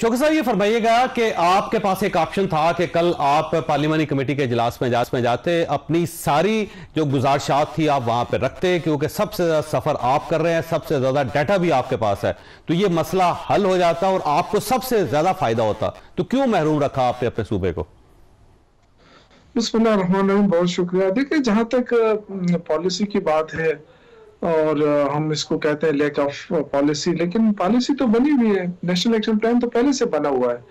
शौकत साहब ये फरमाइएगा कि आपके पास एक ऑप्शन था कि कल आप पार्लिमानी कमेटी के इजलास में जाते, अपनी सारी जो गुजारिशात थी आप वहां पर रखते, क्योंकि सबसे ज्यादा सफर आप कर रहे हैं, सबसे ज्यादा डाटा भी आपके पास है, तो ये मसला हल हो जाता और आपको सबसे ज्यादा फायदा होता। तो क्यों महरूम रखा आपने अपने सूबे को? बिस्मिल्लाहिर्रहमानिर्रहीम, बहुत शुक्रिया। देखिए, जहां तक पॉलिसी की बात है और हम इसको कहते हैं लैक ऑफ पॉलिसी, लेकिन पॉलिसी तो बनी हुई है, नेशनल एक्शन प्लान तो पहले से बना हुआ है,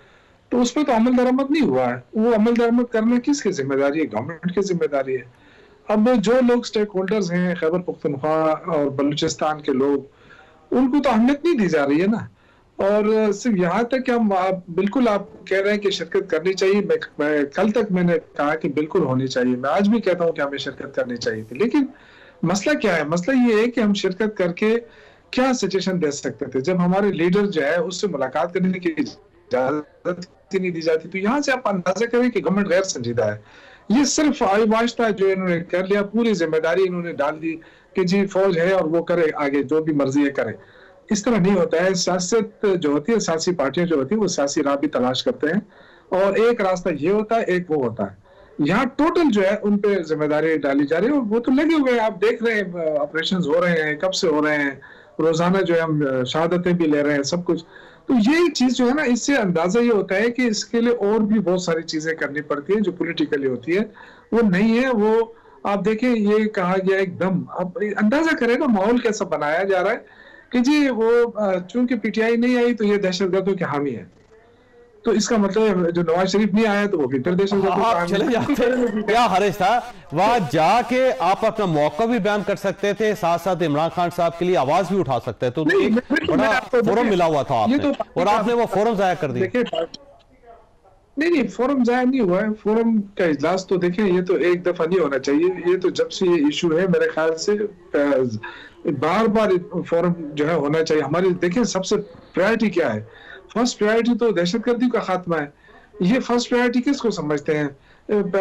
तो उस पर तो अमल दरामद नहीं हुआ है। वो अमल दरामद करना किसकी जिम्मेदारी है? गवर्नमेंट की जिम्मेदारी है। अब जो लोग स्टेक होल्डर्स हैं, खैबर पख्तूनख्वा और बलूचिस्तान के लोग, उनको तो अहमियत नहीं दी जा रही है ना। और सिर्फ यहाँ तक कि हम बिल्कुल आप कह रहे हैं कि शिरकत करनी चाहिए, मैं कल तक मैंने कहा कि बिल्कुल होनी चाहिए, मैं आज भी कहता हूँ कि हमें शिरकत करनी चाहिए थी, लेकिन मसला क्या है? मसला ये है कि हम शिरकत करके क्या सजेशन दे सकते थे जब हमारे लीडर जो है उससे मुलाकात करने की इजाजत नहीं दी जाती। तो यहाँ से आप अंदाजा करें कि गवर्नमेंट गैर संजीदा है। ये सिर्फ आईवाश था जो इन्होंने कर लिया, पूरी जिम्मेदारी इन्होंने डाल दी कि जी फौज है और वो करे, आगे जो भी मर्जी है करे। इस तरह नहीं होता है। सियासत जो होती है, सियासी पार्टियां जो होती है, वो सियासी राह भी तलाश करते हैं और एक रास्ता ये होता है, एक वो होता है। यहाँ टोटल जो है उन पे जिम्मेदारी डाली जा रही है और वो तो लगे हुए हैं। आप देख रहे हैं ऑपरेशंस हो रहे हैं, कब से हो रहे हैं, रोजाना जो है हम शहादतें भी ले रहे हैं, सब कुछ। तो ये चीज जो है ना, इससे अंदाजा ये होता है कि इसके लिए और भी बहुत सारी चीजें करनी पड़ती है जो पॉलिटिकली होती है, वो नहीं है। वो आप देखें, ये कहा गया एकदम, आप अंदाजा करें ना माहौल कैसा बनाया जा रहा है कि जी वो चूंकि पीटीआई नहीं आई तो ये दहशतगर्दों के हामी है। तो इसका मतलब जो नवाज शरीफ नहीं आया तो वो भी चले जाते, क्या हर्ज था? वहां जाके आप अपना मौका भी बयान कर सकते थे, साथ साथ इमरान खान साहब के लिए आवाज भी उठा सकते थे। तो बड़ा फोरम मिला हुआ था आपने, और आपने वो फोरम जाया कर दिया। नहीं, फोरम जाया नहीं हुआ है। फोरम का इजलास तो देखें, ये तो एक दफा नहीं होना चाहिए। ये तो जब से ये इशू है मेरे ख्याल से बार बार फोरम जो है होना चाहिए। हमारी देखें, सबसे प्रायोरिटी क्या है? फर्स्ट प्रायोरिटी तो दहशतगर्दी का खात्मा है। ये फर्स्ट प्रायोरिटी किसको समझते हैं?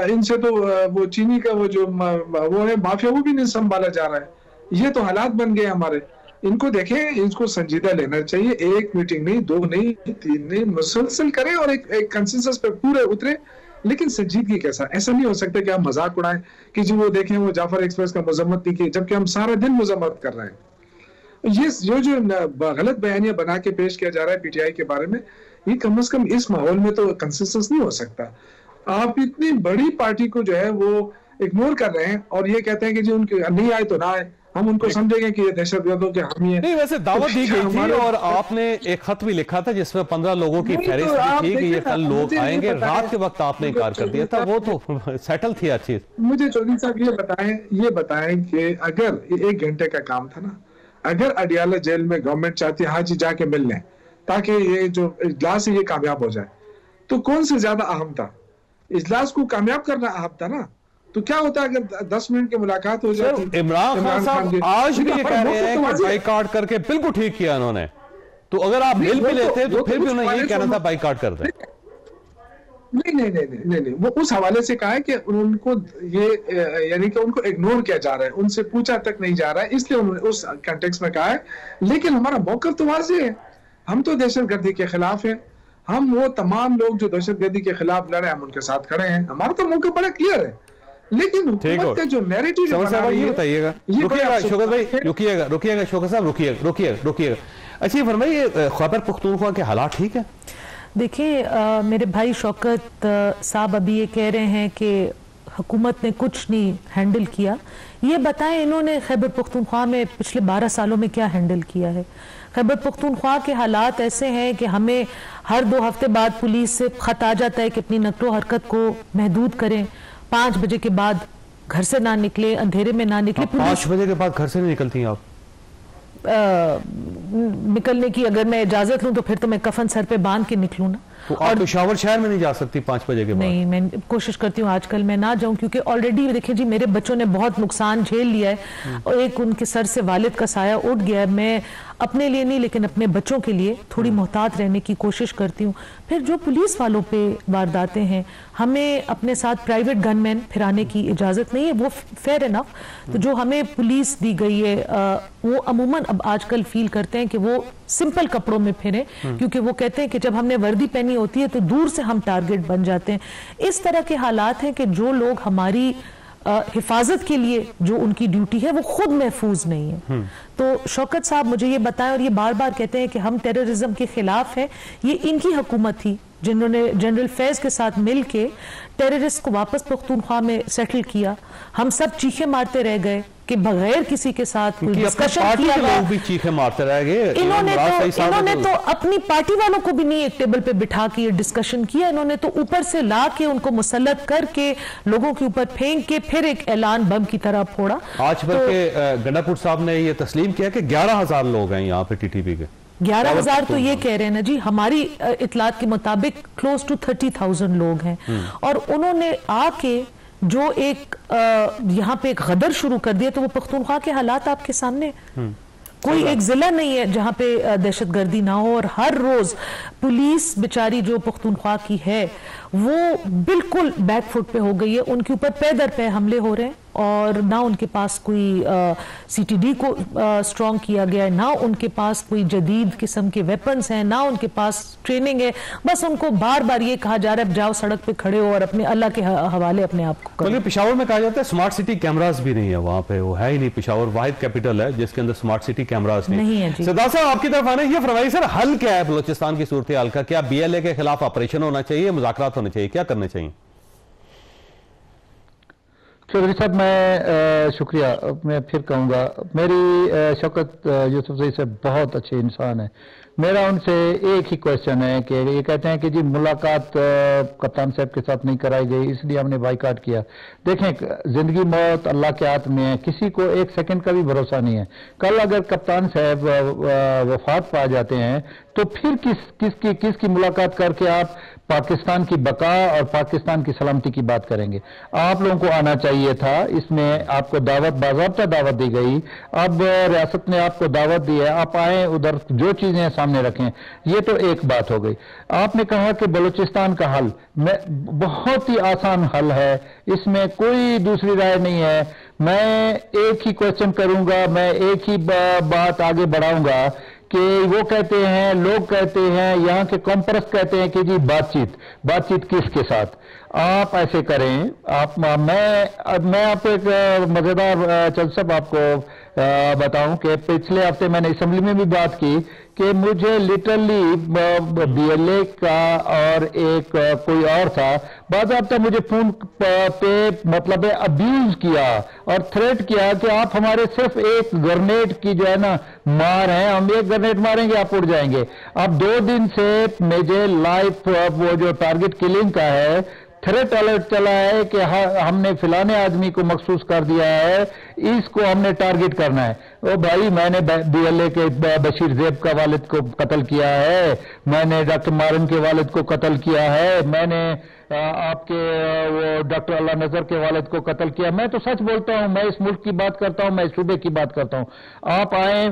इनसे तो वो चीनी का वो जो वो है माफिया, वो भी नहीं संभाला जा रहा है। ये तो हालात बन गए हमारे। इनको देखें, इनको संजीदा लेना चाहिए। एक मीटिंग नहीं, दो नहीं, तीन नहीं, मुसलसल करें और एक कंसेंसस पे पूरे उतरे। लेकिन संजीदगी कैसा? ऐसा नहीं हो सकता कि हम मजाक उड़ाएं कि जी वो देखें वो जाफर एक्सप्रेस का मजम्मत नहीं की, जबकि हम सारा दिन मजम्मत कर रहे हैं। ये जो गलत बयानियां बना के पेश किया जा रहा है पीटीआई के बारे में, ये कम से कम इस माहौल में तो कंसेंसस नहीं हो सकता। आप इतनी बड़ी पार्टी को जो है वो इग्नोर कर रहे हैं और ये कहते हैं कि जी उनके नहीं आए तो ना आए, हम उनको समझेंगे कि ये दहशतगर्दों के हामी है। नहीं, वैसे दावत दी गई थी और आपने एक खत भी लिखा था जिसमें 15 लोगों की फहरिस्त थी कि ये कल लोग आएंगे। रात के वक्त आपने इनकार कर दिया था, वो तो सेटल थी हर चीज। मुझे चौधरी साहब ये बताएं कि अगर 1 घंटे का काम था ना, अगर अडियाला जेल में गवर्नमेंट चाहती है हाँ जी जाके मिल लें ताकि ये जो इजलास है ये कामयाब हो जाए, तो कौन से ज्यादा अहम था? इजलास को कामयाब करना अहम था ना। तो क्या होता अगर 10 मिनट की मुलाकात हो जाती? इमरान खान साहब आज भी ये कह रहे हैं कि बाइकआउट करके बिल्कुल ठीक किया उन्होंने। तो अगर आप मिल भी लेते तो फिर भी उन्हें यही कहना था बाइकआउट कर दें। नहीं, वो उस हवाले से कहा है कि उनको ये यानी कि उनको इग्नोर किया जा रहा है, उनसे पूछा तक नहीं जा रहा है, इसलिए उन्होंने उस कंटेक्स्ट में कहा है। लेकिन हमारा मौक़िफ़ तो वाज़ेह है, हम तो दहशतगर्दी के खिलाफ हैं। हम वो तमाम लोग जो दहशतगर्दी के खिलाफ लड़े, हम उनके साथ खड़े हैं। हमारा तो मौक़िफ़ बड़ा क्लियर है। लेकिन हुकूमत का जो नैरेटिव ये बताइएगा, शौकत भाई रुकिएगा, शौकत साहब रुकिएगा। अच्छा फरमाइए, खैबर पख्तूनख्वा के हालात ठीक है? देखिए मेरे भाई शौकत साहब अभी ये कह रहे हैं कि हुकूमत ने कुछ नहीं हैंडल किया। ये बताएं इन्होंने खैबर पख्तूनख्वा में पिछले 12 सालों में क्या हैंडल किया है? खैबर पख्तूनख्वा के हालात ऐसे हैं कि हमें हर 2 हफ्ते बाद पुलिस से खत आ जाता है कि अपनी नकलो हरकत को महदूद करें, 5 बजे के बाद घर से ना निकले, अंधेरे में ना निकले। 5 बजे के बाद घर से नहीं निकलती आप? निकलने की अगर मैं इजाजत लूं तो फिर तो मैं कफन सर पे बांध के निकलूं ना। तो और पेशावर शहर में नहीं जा सकती 5 बजे के बाद? नहीं, मैं कोशिश करती हूँ आजकल मैं ना जाऊं, क्योंकि ऑलरेडी देखिए जी मेरे बच्चों ने बहुत नुकसान झेल लिया है और एक उनके सर से वालिद का साया उठ गया है। मैं अपने लिए नहीं लेकिन अपने बच्चों के लिए थोड़ी मोहतात रहने की कोशिश करती हूँ। फिर जो पुलिस वालों पे वारदातें हैं, हमें अपने साथ प्राइवेट गनमैन फिराने की इजाज़त नहीं है, वो फेयर इनफ। तो जो हमें पुलिस दी गई है वो अमूमन अब आजकल फील करते हैं कि वो सिंपल कपड़ों में फिरें, क्योंकि वो कहते हैं कि जब हमने वर्दी पहनी होती है तो दूर से हम टारगेट बन जाते हैं। इस तरह के हालात हैं कि जो लोग हमारी हिफाजत के लिए जो उनकी ड्यूटी है वो खुद महफूज नहीं है। तो शौकत साहब मुझे ये बताएं, और ये बार बार कहते हैं कि हम टेररिज्म के खिलाफ हैं, ये इनकी हुकूमत थी जिन्होंने जनरल फैज के साथ मिलके टेररिस्ट को वापस पख्तूनख्वा में सेटल किया। हम सब चीखे मारते रह गए कि बगैर किसी के साथ कोई डिस्कशन किया गया, लोग भी चीखे मारते रह गए। इन्होंने तो अपनी पार्टी वालों को भी नहीं एक टेबल पे बिठा के ये डिस्कशन किया, इन्होंने तो ऊपर से ला के उनको मुसल्लत करके लोगों के ऊपर फेंक के फिर एक ऐलान बम की तरह फोड़ा। आज बल्कि गंडापुर साहब ने ये तस्लीम किया कि 11,000 लोग हैं यहाँ पे टीटीपी के। 11,000 तो ये कह रहे हैं ना जी, हमारी इतलात के मुताबिक क्लोज टू 30,000 लोग हैं। और उन्होंने आके जो एक यहाँ पे एक गदर शुरू कर दिया, तो वो पख्तूनख्वा के हालात आपके सामने। कोई एक जिला नहीं है जहां पे दहशतगर्दी ना हो, और हर रोज पुलिस बेचारी जो पख्तूनख्वा की है वो बिल्कुल बैकफुट पे हो गई है। उनके ऊपर पे दर पे हमले हो रहे हैं, और ना उनके पास कोई सीटीडी को स्ट्रॉन्ग किया गया है, ना उनके पास कोई जदीद किस्म के वेपन्स हैं, ना उनके पास ट्रेनिंग है। बस उनको बार बार ये कहा जा रहा है जाओ सड़क पे खड़े हो और अपने अल्लाह के हवाले अपने आप को करो। पेशावर में कहा जाता है स्मार्ट सिटी कैमरास भी नहीं है वहां पे, वो है ही नहीं। पेशावर वाहिद कैपिटल है जिसके अंदर स्मार्ट सिटी कैमरास नहीं है। सरदार साहब आपकी तरफ आने ये फरमाइए सर, हल क्या है बलोचिस्तान की सूरत हाल का? क्या BLA के खिलाफ ऑपरेशन होना चाहिए, मुज़ाकरात होने चाहिए, क्या करने चाहिए? चौधरी साहब मैं शुक्रिया, मैं फिर कहूँगा, मेरी शौकत यूसुफजई से बहुत अच्छे इंसान है। मेरा उनसे एक ही क्वेश्चन है कि ये कहते हैं कि जी मुलाकात कप्तान साहब के साथ नहीं कराई गई इसलिए हमने बाइकाट किया। देखें, जिंदगी मौत अल्लाह के हाथ में है, किसी को एक सेकंड का भी भरोसा नहीं है। कल अगर कप्तान साहब वफात पा जाते हैं तो फिर किसकी मुलाकात करके आप पाकिस्तान की बका और पाकिस्तान की सलामती की बात करेंगे? आप लोगों को आना चाहिए था, इसमें आपको दावत, बाज़ाब्ता दावत दी गई। अब रियासत ने आपको दावत दी है, आप आए, उधर जो चीजें सामने रखें। ये तो एक बात हो गई। आपने कहा कि बलूचिस्तान का हल बहुत ही आसान हल है, इसमें कोई दूसरी राय नहीं है। मैं एक ही क्वेश्चन करूंगा, मैं एक ही बात आगे बढ़ाऊंगा कि वो कहते हैं, लोग कहते हैं, यहाँ के कॉम्परस कहते हैं कि जी बातचीत किसके साथ? आप ऐसे करें, मैं आपको एक मजेदार चलसब आपको बताऊं कि पिछले हफ्ते मैंने असेंबली में भी बात की कि मुझे लिटरली BLA का और एक कोई और था, बाज़ाब्ता मुझे फोन पे मतलब अब्यूज किया और थ्रेट किया कि आप हमारे सिर्फ एक ग्रेनेड की जो है ना मार है, हम एक ग्रेनेड मारेंगे आप उड़ जाएंगे। अब 2 दिन से मुझे लाइव वो जो टारगेट किलिंग का है थ्रेट अलर्ट चला है कि हमने फिलाने आदमी को मखसूस कर दिया है, इसको हमने टारगेट करना है। ओ भाई, मैंने BLA के बशीर ज़ेब का वालिद को कत्ल किया है, मैंने डॉक्टर मारन के वालिद को कत्ल किया है, मैंने आपके वो डॉक्टर अल्लाह नजर के वालिद को कत्ल किया। मैं तो सच बोलता हूं, मैं इस मुल्क की बात करता हूं, मैं इस सूबे की बात करता हूं। आप आए,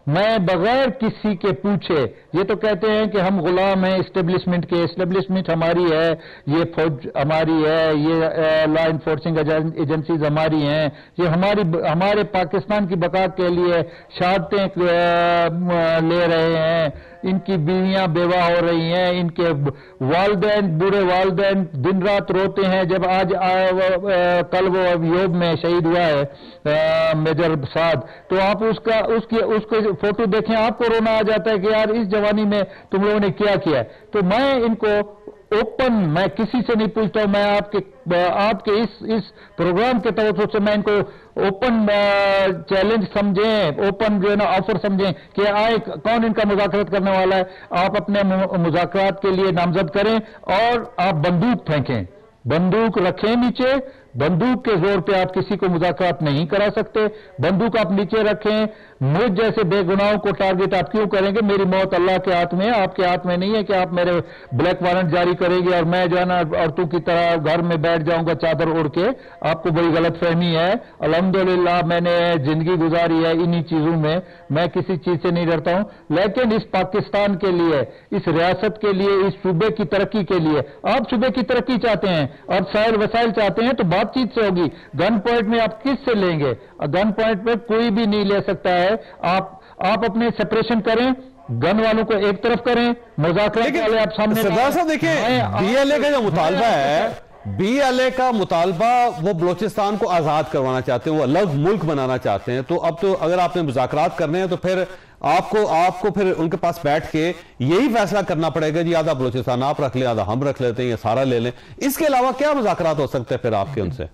मैं बगैर किसी के पूछे, ये तो कहते हैं कि हम गुलाम हैं इस्टेब्लिशमेंट के, इस्टेब्लिशमेंट हमारी है, ये फौज हमारी है, ये लॉ इन्फोर्सिंग एजेंसीज हमारी हैं, ये हमारे पाकिस्तान की बका के लिए शहादतें ले रहे हैं, इनकी बीवियां बेवा हो रही हैं, इनके वालिदैन, बूढ़े वालिदैन दिन रात रोते हैं। जब आज कल वो योग में शहीद हुआ है मेजर साद, तो आप उसको फोटो देखें, आपको रोना आ जाता है कि यार इस जवानी में तुम लोगों ने क्या किया है। तो मैं इनको ओपन, मैं किसी से नहीं पूछता हूं, मैं आपके इस प्रोग्राम के तवज्जो से मैं इनको ओपन चैलेंज समझें, ओपन जो है ना ऑफर समझें कि आए, कौन इनका मुज़ाकरात करने वाला है। आप अपने मुज़ाकरात के लिए नामजद करें और आप बंदूक फेंकें, बंदूक रखें नीचे। बंदूक के जोर पे आप किसी को मुज़ाकरात नहीं करा सकते, बंदूक आप नीचे रखें। मुझ जैसे बेगुनाहों को टारगेट आप क्यों करेंगे? मेरी मौत अल्लाह के हाथ में है, आपके हाथ में नहीं है कि आप मेरे ब्लैक वारंट जारी करेंगे और मैं जो है ना औरतों की तरह घर में बैठ जाऊंगा चादर ओढ़ के। आपको बड़ी गलत फहमी है। अल्हम्दुलिल्लाह मैंने जिंदगी गुजारी है इन्हीं चीजों में, मैं किसी चीज से नहीं डरता हूं। लेकिन इस पाकिस्तान के लिए, इस रियासत के लिए, इस सूबे की तरक्की के लिए, आप सूबे की तरक्की चाहते हैं और साहिल वसाइल चाहते हैं तो बातचीत से होगी। गन पॉइंट में आप किससे लेंगे? गन पॉइंट में कोई भी नहीं ले सकता है। آپ اپنے سپریشن کریں, گن والوں کو ایک طرف کریں, مذاکرات والے آپ سامنے. سردار صاحب دیکھیں, بی ایل اے کا جو مطالبہ ہے, بی ایل اے کا مطالبہ وہ بلوچستان کو آزاد کروانا چاہتے ہیں, وہ الگ ملک بنانا چاہتے ہیں. تو اب تو اگر آپ نے مذاکرات کرنے ہیں تو پھر آپ کو پھر ان کے پاس بیٹھ کے یہی فیصلہ کرنا پڑے گا, جی آدھا بلوچستان آپ رکھ لیں, آدھا ہم رکھ لیتے ہیں, یا سارا لے لیں. اس کے علاوہ کیا مذاکرات ہو سکتے ہیں پھر آپ کے ان سے؟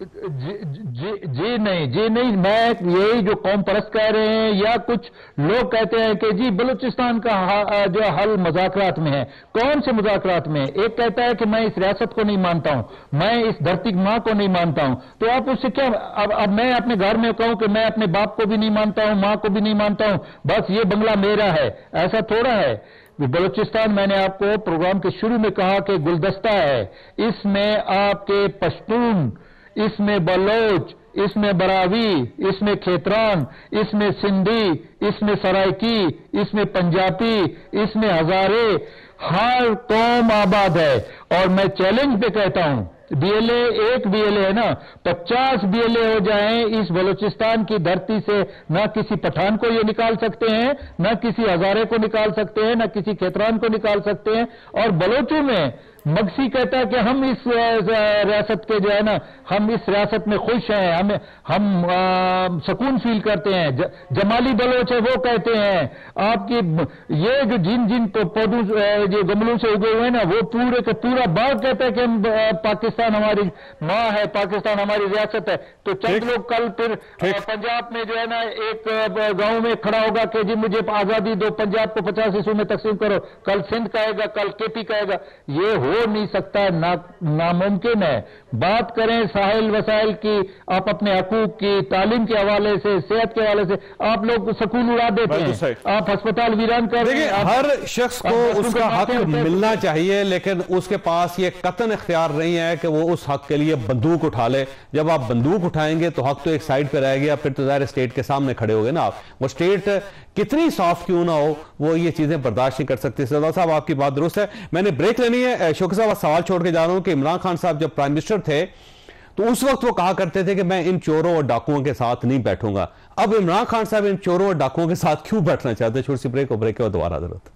جی نہیں, میں یہی جو قوم پرست کہہ رہے ہیں یا کچھ لوگ کہتے ہیں کہ جی بلوچستان کا جو حل مذاکرات میں ہے. کون سے مذاکرات میں؟ ایک کہتا ہے کہ میں اس ریاست کو نہیں مانتا ہوں, میں اس دھرتی ماں کو نہیں مانتا ہوں. تو آپ اس سے کیا, اب میں اپنے گھر میں کہوں کہ میں اپنے باپ کو بھی نہیں مانتا ہوں, ماں کو بھی نہیں مانتا ہوں, بس یہ بنگلہ میرا ہے, ایسا تھوڑا ہے. بلوچستان میں نے آپ کو پروگرام کے شروع میں کہا کہ گلدستہ ہے, اس میں آپ کے پشتون, اس میں بلوچ, اس میں براوی, اس میں کھیتران, اس میں سندھی, اس میں سرائکی, اس میں پنجابی, اس میں ہزارے, ہر قوم آباد ہے. اور میں چیلنج پہ کہتا ہوں, بی ایل اے, ایک بی ایل اے ہے نا, 50 بی ایل اے ہو جائیں اس بلوچستان کی دھرتی سے, نہ کسی پٹھان کو یہ نکال سکتے ہیں, نہ کسی ہزارے کو نکال سکتے ہیں, نہ کسی کھیتران کو نکال سکتے ہیں. اور بلوچوں میں مگسی کہتا ہے کہ ہم اس ریاست کے جو ہے نا, ہم اس ریاست میں خوش ہیں, ہم سکون فیل کرتے ہیں. جمالی بلوچ ہے, وہ کہتے ہیں آپ کی یہ جو جن پودوں جو گملوں سے اگے ہوئے ہیں نا, وہ پورے کا پورا باغ کہتا ہے کہ ہم پاکستان ہماری ماں ہے, پاکستان ہماری ریاست ہے. تو چند لوگ کل پھر پنجاب میں جو ہے نا ایک گاؤں میں کھڑا ہوگا کہ جی مجھے آزادی دو, پنجاب کو 50 حصوں میں تقسیم کرو, کل سندھ کہے گا, کل کے پی کہے گا. یہ ہو نہیں سکتا, ناممکن ہے. بات کریں ساحل وسائل کی, آپ اپنے حقوق کی, تعلیم کے حوالے سے, صحت کے حوالے سے آپ لوگ سکول اڑا دیتے ہیں, آپ ہسپتال ویران کر رہے ہیں. ہر شخص کو اس کا حق ملنا چاہیے, لیکن اس کے پاس یہ قطعاً اختیار نہیں ہے کہ وہ اس حق کے لیے بندوق اٹھا لے. جب آپ بندوق اٹھائیں گے تو حق تو ایک سائیڈ پہ رہ گیا, پھر تو ظاہر اسٹیٹ کے سامنے کھڑے ہو گئے نا آپ. وہ اسٹیٹ کتنی صاف کیوں نہ ہو, وہ یہ چیزیں برداشت نہیں کر سکتی. سردار صاحب آپ کی بات درست ہے. میں نے بریک لینی ہے. شوکت صاحب سوال چھوڑ کے جا رہا ہوں کہ عمران خان صاحب جب پرائم منسٹر تھے تو اس وقت وہ کہا کرتے تھے کہ میں ان چوروں اور ڈاکوؤں کے ساتھ نہیں بیٹھوں گا. اب عمران خان صاحب ان چوروں اور ڈاکوؤں کے ساتھ کیوں بیٹھنا چاہتے ہیں؟ چھوٹی سی بریک, اور بریک کے بعد دوبارہ حضرت.